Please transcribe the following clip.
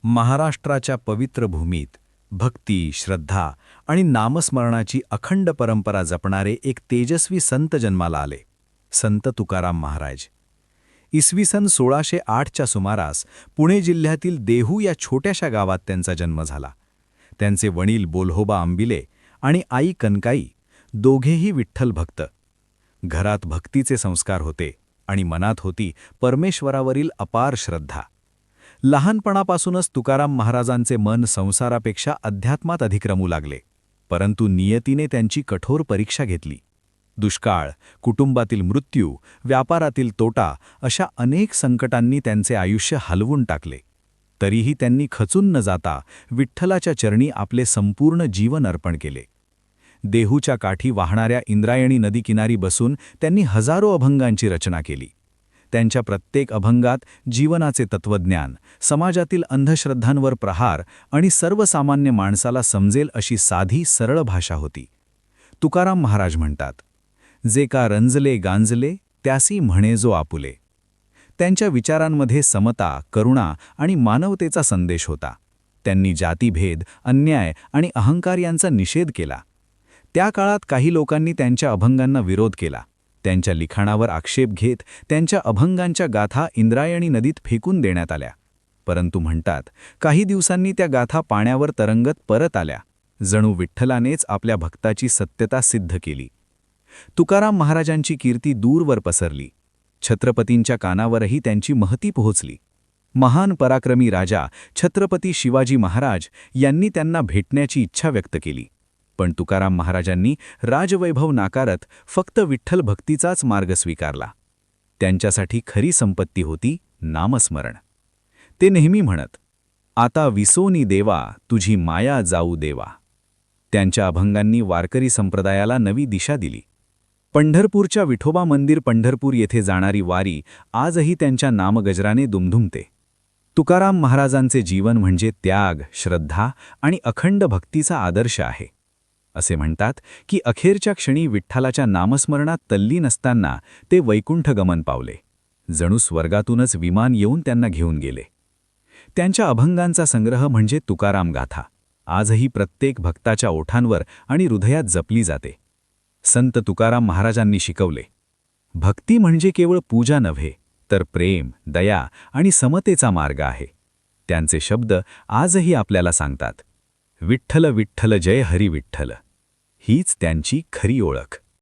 महाराष्ट्राच्या पवित्र भूमीत भक्ती, श्रद्धा आणि नामस्मरणाची अखंड परंपरा जपणारे एक तेजस्वी संत जन्माला आले, संत तुकाराम महाराज. इसवी सन 1608च्या सुमारास पुणे जिल्ह्यातील देहू या छोट्याशा गावात त्यांचा जन्म झाला. त्यांचे वडील बोल्होबा आंबिले आणि आई कनकाई दोघेही विठ्ठल भक्त. घरात भक्तीचे संस्कार होते आणि मनात होती परमेश्वरावरील अपार श्रद्धा. लहानपणापासूनच तुकाराम महाराजांचे मन संसारापेक्षा अध्यात्मात अधिक रमू लागले. परंतु नियतीने त्यांची कठोर परीक्षा घेतली. दुष्काळ, कुटुंबातील मृत्यू, व्यापारातील तोटा अशा अनेक संकटांनी त्यांचे आयुष्य हलवून टाकले. तरीही त्यांनी खचून न जाता विठ्ठलाच्या चरणी आपले संपूर्ण जीवन अर्पण केले. देहूच्या काठी वाहणाऱ्या इंद्रायणी नदीकिनारी बसून त्यांनी हजारो अभंगांची रचना केली. त्यांच्या प्रत्येक अभंगात जीवनाचे तत्वज्ञान, समाजातील अंधश्रद्धांवर प्रहार आणि सर्वसामान्य माणसाला समजेल अशी साधी सरळ भाषा होती. तुकाराम महाराज म्हणतात, जे का रंजले गांजले त्यासी म्हणे जो आपुले. त्यांच्या विचारांमध्ये समता, करुणा आणि मानवतेचा संदेश होता. त्यांनी जातीभेद, अन्याय आणि अहंकार यांचा निषेध केला. त्या काळात काही लोकांनी त्यांच्या अभंगांना विरोध केला. त्यांच्या लिखाणावर आक्षेप घेत त्यांच्या अभंगांच्या गाथा इंद्रायणी नदीत फेकून देण्यात आल्या. परंतु म्हणतात, काही दिवसांनी त्या गाथा पाण्यावर तरंगत परत आल्या. जणू विठ्ठलानेच आपल्या भक्ताची सत्यता सिद्ध केली. तुकाराम महाराजांची कीर्ती दूरवर पसरली. छत्रपतींच्या कानावरही त्यांची महती पोहोचली. महान पराक्रमी राजा छत्रपती शिवाजी महाराज यांनी त्यांना भेटण्याची इच्छा व्यक्त केली. पण तुकाराम महाराजांनी राजवैभव नाकारत फक्त विठ्ठल भक्तीचाच मार्ग स्वीकारला. त्यांच्यासाठी खरी संपत्ती होती नामस्मरण. ते नेहमी म्हणत, आता विसोनी देवा तुझी माया जाऊ देवा. त्यांच्या अभंगांनी वारकरी संप्रदायाला नवी दिशा दिली. पंढरपूरच्या विठोबा मंदिर पंढरपूर येथे जाणारी वारी आजही त्यांच्या नामगजराने दुमधुमते. तुकाराम महाराजांचे जीवन म्हणजे त्याग, श्रद्धा आणि अखंड भक्तीचा आदर्श आहे. असे म्हणतात की अखेरच्या क्षणी विठ्ठलाच्या नामस्मरणात तल्लीन असताना ते वैकुंठगमन पावले. जणू स्वर्गातूनच विमान येऊन त्यांना घेऊन गेले. त्यांच्या अभंगांचा संग्रह म्हणजे तुकाराम गाथा आजही प्रत्येक भक्ताच्या ओठांवर आणि हृदयात जपली जाते. संत तुकाराम महाराजांनी शिकवले, भक्ती म्हणजे केवळ पूजा नव्हे, तर प्रेम, दया आणि समतेचा मार्ग आहे. त्यांचे शब्द आजही आपल्याला सांगतात, विठ्ठल विठ्ठल जय हरी विठ्ठल. हीच त्यांची खरी ओळख.